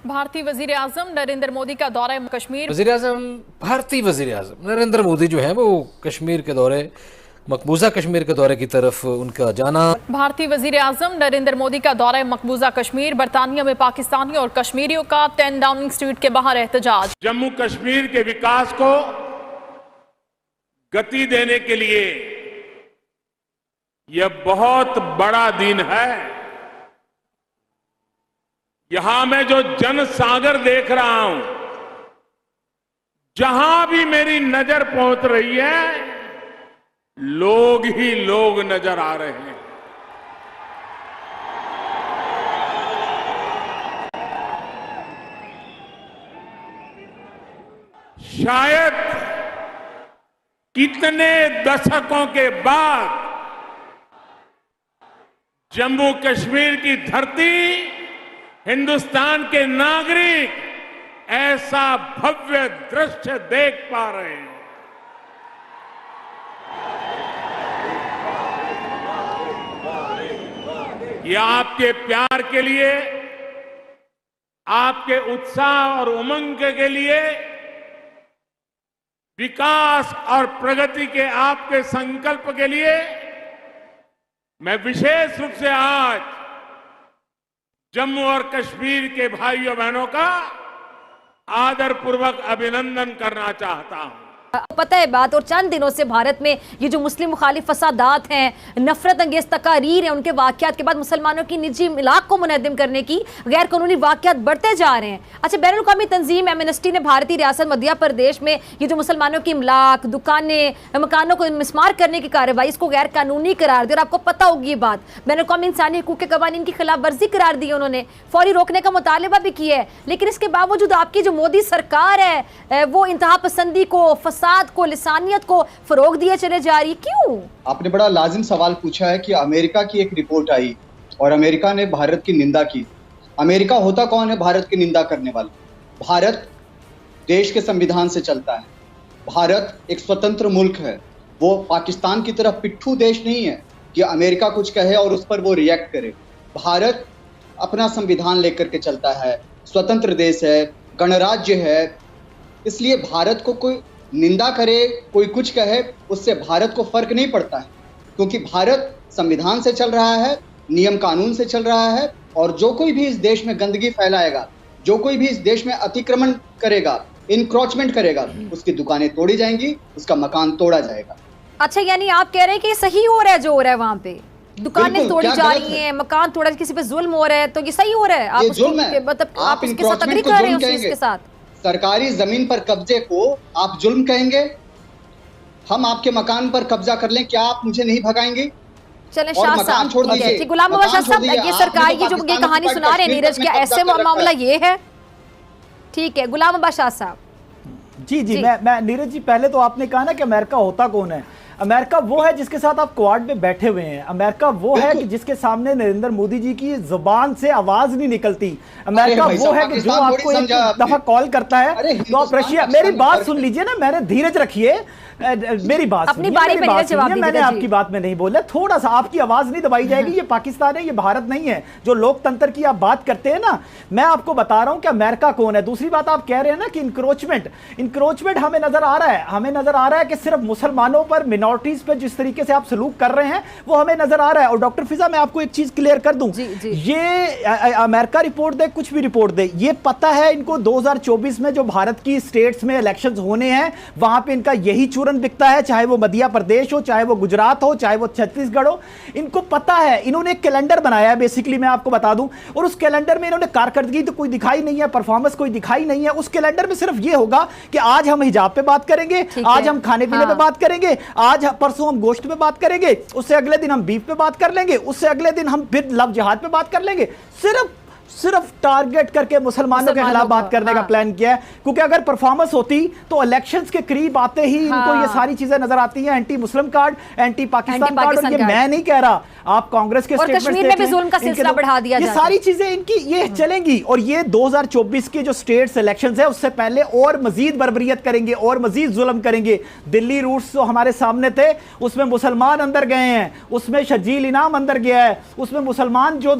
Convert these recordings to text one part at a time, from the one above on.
भारतीय वजीर आजम नरेंद्र मोदी का दौरा कश्मीर। भारतीय वजीर आजम नरेंद्र मोदी जो है वो कश्मीर के दौरे, मकबूजा कश्मीर के दौरे की तरफ उनका जाना। भारतीय वजीर आजम नरेंद्र मोदी का दौरा मकबूजा कश्मीर। बरतानिया में पाकिस्तानियों और कश्मीरियों का 10 डाउनिंग स्ट्रीट के बाहर एहतजाज। जम्मू कश्मीर के विकास को गति देने के लिए यह बहुत बड़ा दिन है। यहां मैं जो जनसागर देख रहा हूं, जहां भी मेरी नजर पहुंच रही है, लोग ही लोग नजर आ रहे हैं। शायद कितने दशकों के बाद जम्मू कश्मीर की धरती, हिंदुस्तान के नागरिक ऐसा भव्य दृश्य देख पा रहे हैं। ये आपके प्यार के लिए, आपके उत्साह और उमंग के लिए, विकास और प्रगति के आपके संकल्प के लिए मैं विशेष रूप से आज जम्मू और कश्मीर के भाइयों बहनों का आदरपूर्वक अभिनंदन करना चाहता हूं। पता है बात, और चंद दिनों से भारत में ये जो मुस्लिम मुखालिफ फसादात हैं, नफरत अंगेज तकारीर हैं, उनके वाकयात के बाद मुसलमानों की निजी इलाक को मुनहदिम करने की गैर कानूनी वाकयात बढ़ते जा रहे हैं। अच्छा, बैनुल अक़वामी तंजीम एमनेस्टी ने भारतीय रियासत मध्य प्रदेश में ये जो मुसलमानों की इमलाक, दुकानें, मकानों को मिसमार करने की कार्रवाई, इसको गैर कानूनी करार दी। और आपको पता होगी ये बात, बैनुल अक़वामी इंसानी हकूक़ के कवानीन की खिलाफ वर्जी करार दी उन्होंने, फौरी रोकने का मुतालबा भी किया है। लेकिन इसके बावजूद आपकी जो मोदी सरकार है वो इंतहा पसंदी को, फसाद को, लिसानियत को फरोग दिए चले जा रही। क्यों? आपने बड़ा लाजिम सवाल पूछा है कि अमेरिका की एक रिपोर्ट आई और अमेरिका ने भारत की निंदा की। अमेरिका होता कौन है भारत की निंदा करने वाला? भारत देश के संविधान से चलता है। भारत एक स्वतंत्र मुल्क है। वो पाकिस्तान की तरह पिट्ठू देश नहीं है कि अमेरिका कुछ कहे और उस पर वो रिएक्ट करे। भारत अपना संविधान लेकर के चलता है, स्वतंत्र देश है, गणराज्य है। इसलिए भारत को कोई निंदा करे, कोई कुछ कहे, उससे भारत को फर्क नहीं पड़ता है, क्योंकि भारत संविधान से चल रहा है, नियम कानून से चल रहा है। और जो कोई भी इस देश में गंदगी फैलाएगा, जो कोई भी इस देश में अतिक्रमण करेगा, इनक्रोचमेंट करेगा, उसकी दुकानें तोड़ी जाएंगी, उसका मकान तोड़ा जाएगा। अच्छा, यानी आप कह रहे हैं कि सही हो रहा है जो हो रहा है वहां पे, दुकानें तोड़ी जा रही हैं, मकान तोड़ा, किसी पे जुल्म हो रहा है, तो ये सही हो रहा है? आप इसके साथ एग्री कर रहे हैं? उसके साथ सरकारी जमीन पर कब्जे को आप जुल्म कहेंगे? हम आपके मकान पर कब्जा कर लें, क्या आप मुझे नहीं भगाएंगे? चलें शाह साहब, छोड़ दीजिए। गुलाम मोहम्मद शाह साहब, ये सरकार की जो ये कहानी सुना रहे हैं नीरज, क्या ऐसे मामला ये है? ठीक है, गुलाम मोहम्मद शाह साहब। जी, मैं नीरज जी, पहले तो आपने कहा ना कि अमेरिका होता कौन है। अमेरिका वो है जिसके साथ आप क्वाड में बैठे हुए हैं। अमेरिका वो है कि जिसके सामने नरेंद्र मोदी जी की जुबान से आवाज नहीं निकलती। अमेरिका वो है कि जो आपको एक दफा कॉल करता है तो आप रशिया। मेरी बात सुन लीजिए ना, मैंने धीरज रखिए, मेरी बात अपनी बारी पे जवाब दीजिए। मैंने आपकी बात में नहीं बोला, थोड़ा सा आपकी आवाज नहीं दबाई जाएगी। ये पाकिस्तान है, ये भारत नहीं है। जो लोकतंत्र की आप बात करते हैं ना, मैं आपको बता रहा हूं कि अमेरिका कौन है। दूसरी बात, आप कह रहे हैं ना कि इंक्रोचमेंट हमें नजर आ रहा है। हमें नजर आ रहा है कि सिर्फ मुसलमानों पर, मिनॉरिटीज पे जिस तरीके से आप सलूक कर रहे हैं वो हमें नजर आ रहा है। और डॉक्टर फिजा, मैं आपको एक चीज क्लियर कर दूं, ये अमेरिका रिपोर्ट दे, कुछ भी रिपोर्ट दे, ये पता है इनको 2024 में जो भारत की स्टेट्स में इलेक्शंस होने हैं, वहां पे इनका यही चूरन बिकता है, चाहे वो मध्य प्रदेश हो, चाहे वो गुजरात हो, चाहे वो छत्तीसगढ़ हो। इनको पता है। इन्होंने एक कैलेंडर बनाया है बेसिकली, मैं आपको बता दूं, और उस कैलेंडर में इन्होंने कारकर्दगी तो कोई दिखाई नहीं है, परफॉर्मेंस कोई दिखाई नहीं है। उस कैलेंडर में सिर्फ ये होगा कि आज हम हिजाब पे बात करेंगे, आज हम खाने पीने पे बात करेंगे, आज परसों हम गोश्त पे बात करेंगे, उससे अगले दिन हम बीफ पे बात कर लेंगे, उससे अगले दिन हम फिर लव जिहाद पे बात कर लेंगे। सिर्फ टारगेट करके मुसलमानों के खिलाफ बात करने का प्लान किया है। क्योंकि अगर परफॉर्मेंस होती तो इलेक्शंस के करीब आते ही इनको ये सारी चीजें नजर आती हैं, anti Muslim card, anti Pakistan card. और ये मैं नहीं कह रहा, आप कांग्रेस के और स्टेटमेंट्स कश्मीर में भी जुल्म का सिलसिला बढ़ा दिया ये जाता है। सारी चीजें इनकी ये चलेंगी, और ये 2024 के जो स्टेट्स इलेक्शंस है उससे पहले और मजीद बर्बरियत करेंगे और मजीद जुल्म करेंगे। दिल्ली रूट्स जो हमारे सामने थे उसमें मुसलमान अंदर गए हैं, उसमें शर्जील इनाम अंदर गया है, उसमें मुसलमान जो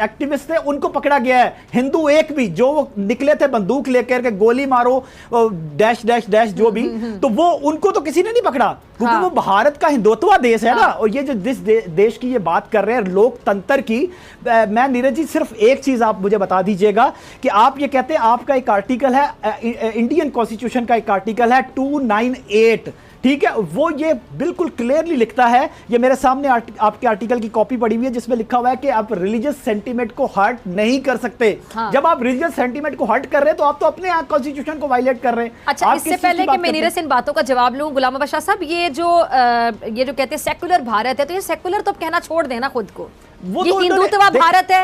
एक्टिविस्ट थे उनको पकड़ा गया है। हिंदू एक भी जो वो निकले थे बंदूक लेकर के गोली मारो डैश डैश डैश जो भी, तो वो उनको तो किसी ने नहीं पकड़ा, क्योंकि वो भारत का हिंदुत्व देश है ना। और ये जो जिस देश की ये बात कर रहे हैं लोकतंत्र की, मैं नीरज जी सिर्फ एक चीज आप मुझे बता दीजिएगा कि आप ये कहते हैं आपका एक आर्टिकल है इंडियन कॉन्स्टिट्यूशन का, एक आर्टिकल है 298, ठीक है, वो ये बिल्कुल क्लियरली लिखता है, ये मेरे सामने आपके आर्टिकल की कॉपी पड़ी हुई है जिसमें लिखा हुआ है कि आप रिलीजियस सेंटीमेंट को हर्ट नहीं कर सकते। जब आप रिलीजियस सेंटीमेंट को हर्ट कर रहे हैं तो आप तो अपने कॉन्स्टिट्यूशन को वायलेट कर रहे हैं। अच्छा, इससे पहले कि मैं नीरज इन बातों का जवाब लूं, गुलाम बादशाह साहब, ये जो कहते हैं सेकुलर भारत है, तो ये सेकुलर तो अब कहना छोड़ देना खुद को, ये हिंदुत्व भारत है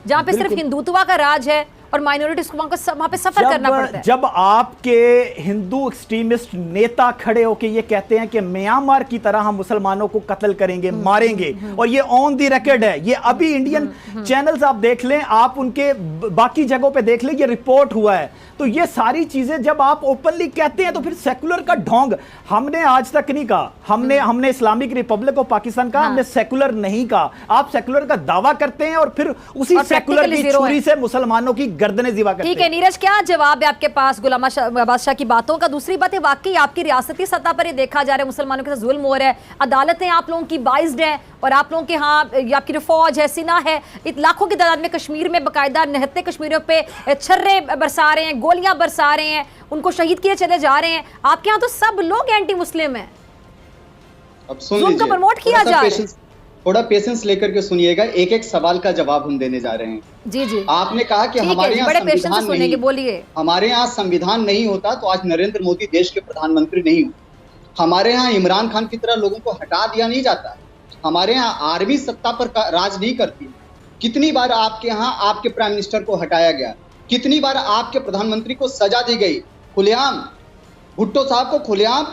जहां पे सिर्फ हिंदुत्व का राज है और माइनॉरिटीज को वहां पे सफर करना पड़ता है। जब आपके हिंदू एक्सट्रीमिस्ट नेता खड़े होके ये कहते हैं कि म्यांमार की तरह हम मुसलमानों को कत्ल करेंगे, मारेंगे, और ये ऑन दी रिकॉर्ड है, ये अभी इंडियन चैनल्स आप देख लें, आप उनके बाकी जगहों पे देख लें, ये रिपोर्ट हुआ है। तो ये सारी चीजें जब आप ओपनली कहते हैं तो फिर सेकुलर का ढोंग हमने आज तक नहीं कहा, हमने इस्लामिक रिपब्लिक ऑफ पाकिस्तान कहा, हमने सेकुलर नहीं कहा। आप सेकुलर का दावा करते हैं और फिर उसी सेकुलर की छुरी से मुसलमानों की गर्दनें ज़िबा करते हैं। ठीक है नीरज, क्या जवाब है आपके पास गुलाम बादशाह की बातों का? दूसरी बात है, वाकई आपकी रियासती सतह पर ये देखा जा रहा है मुसलमानों के साथ जुल्म हो रहा है, अदालतें आप लोगों की बाइज्ड हैं और आप लोगों के यहाँ आपकी जो फौज है, सेना है, लाखों की तादाद में कश्मीर में बाकायदा निहत्ते कश्मीरियों पे छर्रे बरसा रहे हैं, गोलियां बरसा रहे हैं, उनको शहीद किए चले जा रहे हैं। आपके यहाँ तो सब लोग एंटी मुस्लिम हैं, अब सुन जुल्म को प्रमोट किया जा रहा है। थोड़ा पेशेंस लेकर के सुनिएगा, एक एक सवाल का जवाब हम देने जा रहे हैं। जी जी, आपने कहा कि हमारे यहाँ संविधान नहीं, बोलिए, हमारे यहाँ संविधान नहीं होता तो आज नरेंद्र मोदी देश के प्रधानमंत्री नहीं होते। हमारे यहाँ इमरान खान की तरह लोगों को हटा दिया नहीं जाता, हमारे यहाँ आर्मी सत्ता पर राज नहीं करती। कितनी बार आपके यहाँ आपके प्राइम मिनिस्टर को हटाया गया, कितनी बार आपके प्रधानमंत्री को सजा दी गई, खुलेआम भुट्टो साहब को खुलेआम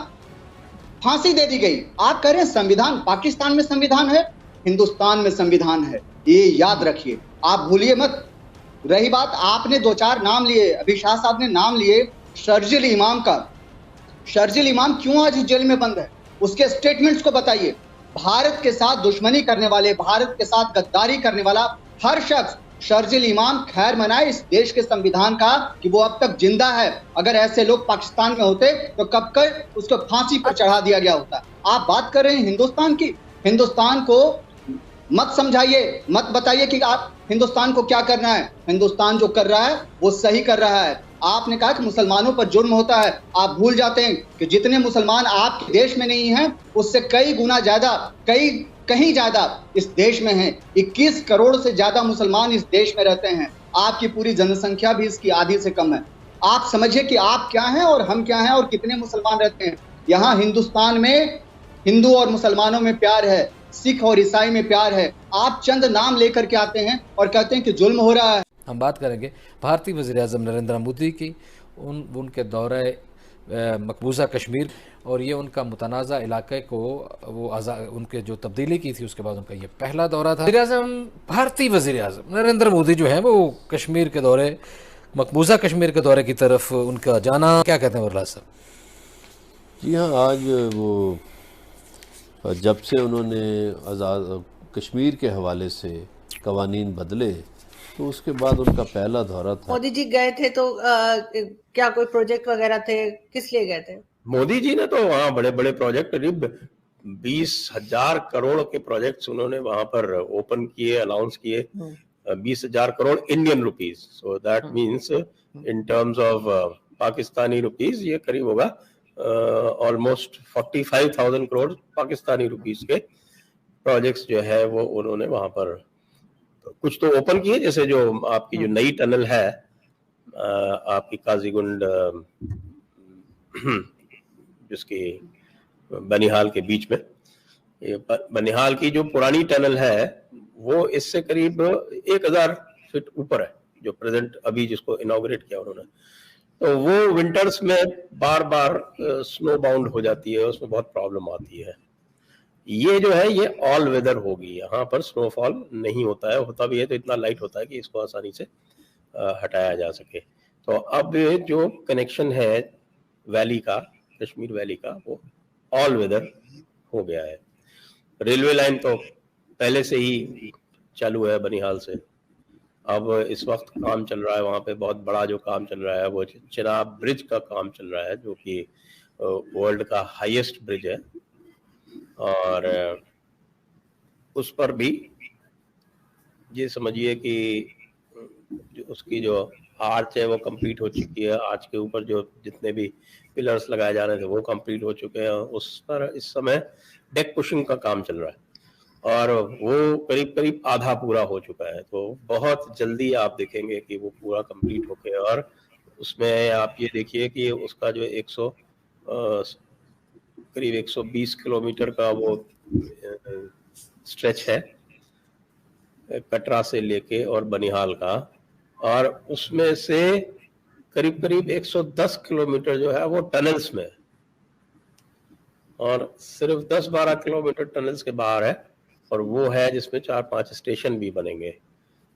फांसी दे दी गई। आप कह रहे हैं संविधान, पाकिस्तान में संविधान है, हिंदुस्तान में संविधान है, ये याद रखिए, आप भूलिए मत। रही बात, आपने दो चार नाम लिए, अभी शाह साहब ने नाम लिए शर्जील इमाम का। शर्जील इमाम क्यों आज जेल में बंद है, उसके स्टेटमेंट्स को बताइए। भारत के साथ दुश्मनी करने वाले, भारत के साथ गद्दारी करने वाला हर शख्स शर्जील इमाम खैर मनाए इस देश के संविधान का कि वो अब तक जिंदा है। अगर ऐसे लोग पाकिस्तान में होते तो कब कर उसको फांसी पर चढ़ा दिया गया होता। आप बात कर रहे हैं हिंदुस्तान की, हिंदुस्तान को मत समझाइए, मत बताइए कि आप हिंदुस्तान को क्या करना है। हिंदुस्तान जो कर रहा है वो सही कर रहा है। आपने कहा कि मुसलमानों पर जुर्म होता है, आप भूल जाते हैं कि जितने मुसलमान आपके देश में नहीं हैं उससे कई गुना ज्यादा, कहीं ज्यादा इस देश में हैं। 21 करोड़ से ज्यादा मुसलमान इस देश में रहते हैं, आपकी पूरी जनसंख्या भी इसकी आधी से कम है। आप समझिए कि आप क्या हैं और हम क्या हैं और कितने मुसलमान रहते हैं। यहाँ हिंदुस्तान में हिंदू और मुसलमानों में प्यार है, सिख और ईसाई में प्यार है। आप चंद नाम लेकर के आते हैं और कहते हैं कि जुल्म हो रहा है। हम बात करेंगे भारतीय वज़ीर-ए-आज़म नरेंद्र मोदी की, उनके दौरे मकबूजा कश्मीर और ये उनका मुतनाज़ा इलाके को वो उनके जो तब्दीली की थी उसके बाद उनका ये पहला दौरा था। वज़ीर-ए-आज़म, भारतीय वज़ीर-ए-आज़म नरेंद्र मोदी जो है वो कश्मीर के दौरे, मकबूजा कश्मीर के दौरे की तरफ उनका जाना, क्या कहते हैं वरला साहब? जी हाँ, आज वो जब से उन्होंने आज़ाद कश्मीर के हवाले से कवानीन बदले तो उसके बाद उनका पहला दौरा था। मोदी जी गए थे तो क्या कोई प्रोजेक्ट वगैरह थे, किस लिए गए थे? मोदी जी ने तो वहाँ बड़े बड़े प्रोजेक्ट, करीब 20,000 करोड़ के प्रोजेक्ट्स उन्होंने वहां पर ओपन किए, अनाउंस किए। 20,000 crore Indian rupees, so that means in terms of Pakistani rupees ये करीब होगा ऑलमोस्ट 45,000 करोड़ पाकिस्तानी रुपीज के प्रोजेक्ट्स जो है वो उन्होंने वहां पर कुछ तो ओपन किए, जैसे जो आपकी जो नई टनल है आपकी काजीगुंड जिसकी बनिहाल के बीच में, ये बनिहाल की जो पुरानी टनल है वो इससे करीब 1,000 फीट ऊपर है, जो प्रेजेंट अभी जिसको इनॉग्रेट किया उन्होंने। तो वो विंटर्स में बार बार स्नो बाउंड हो जाती है, उसमें बहुत प्रॉब्लम आती है। ये जो है ये ऑल वेदर होगी, यहाँ पर स्नोफॉल नहीं होता है, होता भी है तो इतना लाइट होता है कि इसको आसानी से हटाया जा सके। तो अब जो कनेक्शन है वैली का, कश्मीर वैली का, वो ऑल वेदर हो गया है। रेलवे लाइन तो पहले से ही चालू है बनिहाल से। अब इस वक्त काम चल रहा है वहाँ पे, बहुत बड़ा जो काम चल रहा है वो चिनाब ब्रिज का काम चल रहा है, जो कि वर्ल्ड का हाईएस्ट ब्रिज है। और उस पर भी ये समझिए कि उसकी जो आर्च है वो कंप्लीट हो चुकी है। आर्च के ऊपर जो जितने भी पिलर्स लगाए जा रहे थे वो कंप्लीट हो चुके हैं। उस पर इस समय डेक पुशिंग का काम चल रहा है और वो करीब करीब आधा पूरा हो चुका है। तो बहुत जल्दी आप देखेंगे कि वो पूरा कंप्लीट होके, और उसमें आप ये देखिए कि उसका जो 100 करीब 120 किलोमीटर का वो स्ट्रेच है कटरा से लेके और बनिहाल का, और उसमें से करीब करीब 110 किलोमीटर जो है वो टनल्स में, और सिर्फ 10-12 किलोमीटर टनल्स के बाहर है, और वो है जिसमें 4-5 स्टेशन भी बनेंगे।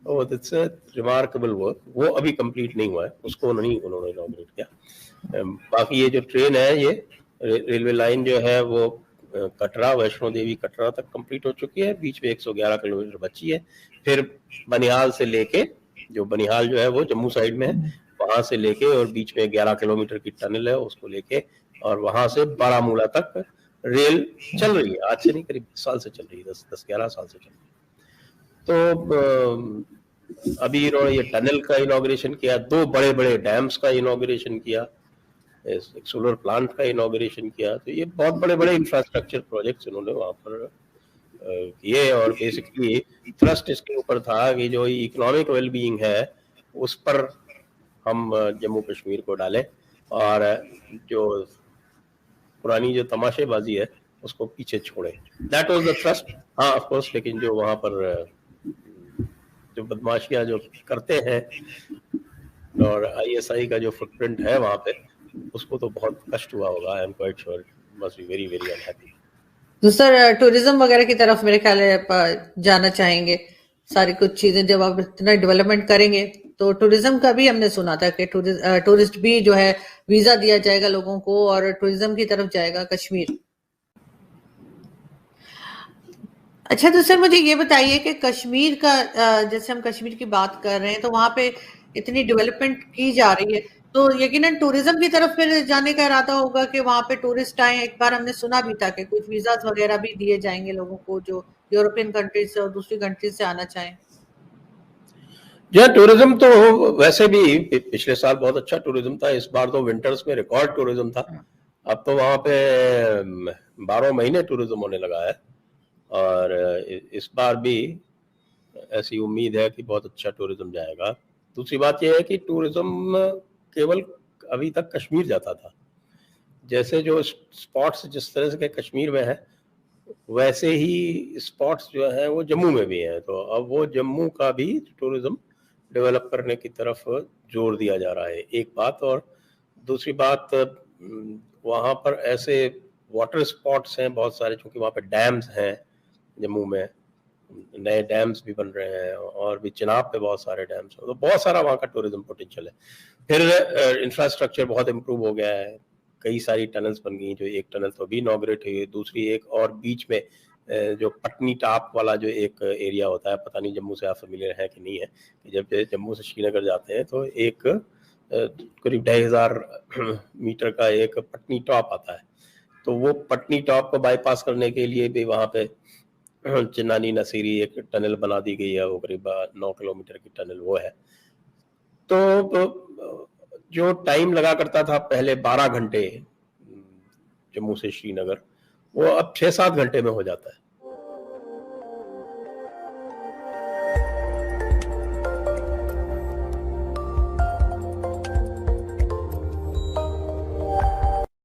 तो इट्स अ रिमार्केबल वर्क। वो अभी कंप्लीट नहीं हुआ है, उसको नहीं उन्होंने इनॉग्रेट किया। बाकी ये जो ट्रेन है, ये रेलवे लाइन जो है वो कटरा, वैष्णो देवी कटरा तक कंप्लीट हो चुकी है। बीच में 111 किलोमीटर बची है। फिर बनिहाल से लेके, जो बनिहाल जो है वो जम्मू साइड में है, वहां से लेके और बीच में 11 किलोमीटर की टनल है, उसको लेके और वहां से बारामूला तक रेल चल रही है। आज से नहीं, करीब 10 साल से चल रही है, 10-11 साल से चल रही है। तो अभी इन्होंने ये टनल का इनॉग्रेशन किया, 2 बड़े बड़े डैम्स का इनॉग्रेशन किया, एक सोलर प्लांट का इनॉग्रेशन किया। तो ये बहुत बड़े बड़े इंफ्रास्ट्रक्चर प्रोजेक्ट्स इन्होंने वहाँ पर किए, और बेसिकली थ्रस्ट इसके ऊपर था कि जो इकोनॉमिक वेलबीइंग है उस पर हम जम्मू कश्मीर को डालें, और जो पुरानी जो तमाशेबाजी है उसको पीछे छोड़े। That was the thrust. हाँ ऑफ कोर्स, लेकिन जो वहाँ पर जो बदमाशियां जो करते हैं और आईएसआई का जो फुटप्रिंट है वहाँ पे, उसको तो बहुत कष्ट हुआ होगा। I am quite sure must be very very unhappy. दूसरा टूरिज्म वगैरह की तरफ मेरे ख्याल है जाना चाहेंगे। सारी कुछ चीजें जब आप इतना डेवलपमेंट करेंगे तो टूरिज्म का भी हमने सुना था कि टूरिस्ट भी जो है वीजा दिया जाएगा लोगों को और टूरिज्म की तरफ जाएगा कश्मीर। अच्छा, तो सर मुझे ये बताइए कि कश्मीर का जैसे हम कश्मीर की बात कर रहे हैं तो वहां पे इतनी डेवलपमेंट की जा रही है, तो यकीनन टूरिज्म की तरफ फिर जाने का इरादा होगा कि वहां पे टूरिस्ट आए। एक बार हमने सुना भी था कि कुछ वीजास वगैरह भी दिए जाएंगे लोगों को जो यूरोपियन कंट्रीज से और दूसरी कंट्रीज से आना चाहें। जो टूरिज्म तो वैसे भी पिछले साल बहुत अच्छा टूरिज्म था। इस बार तो विंटर्स में रिकॉर्ड टूरिज्म था। अब तो वहां पे 12 महीने टूरिज्म होने लगा है, और इस बार भी ऐसी उम्मीद है कि बहुत अच्छा टूरिज्म जाएगा। दूसरी बात यह है कि टूरिज्म केवल अभी तक कश्मीर जाता था। जैसे जो स्पॉट्स जिस तरह से कश्मीर में है, वैसे ही स्पॉट्स जो है वो जम्मू में भी हैं। तो अब वो जम्मू का भी टूरिज्म डेवलप करने की तरफ जोर दिया जा रहा है, एक बात। और दूसरी बात, वहाँ पर ऐसे वाटर स्पॉट्स हैं बहुत सारे, क्योंकि वहाँ पे डैम्स हैं जम्मू में, नए डैम्स भी बन रहे हैं, और भी चिनाब पे बहुत सारे डैम्स हैं। तो बहुत सारा वहाँ का टूरिज्म पोटेंशियल है। फिर इंफ्रास्ट्रक्चर बहुत इम्प्रूव हो गया है, कई सारी टनल्स बन गई। जो एक टनल तो अभी इनॉग्रेट हुई है, दूसरी एक और बीच में जो पटनी टॉप वाला जो एक एरिया होता है, पता नहीं जम्मू से आप फेमिलियर है कि नहीं है, कि जब जम्मू से श्रीनगर जाते हैं तो एक करीब 2500 मीटर का एक पटनी टॉप आता है। तो वो पटनी टॉप को बाईपास करने के लिए भी वहाँ पे चिन्नानी नसीरी एक टनल बना दी गई है, वो करीब 9 किलोमीटर की टनल वो है। तो जो टाइम लगा करता था पहले 12 घंटे जम्मू से श्रीनगर, वो अब 6-7 घंटे में हो जाता है।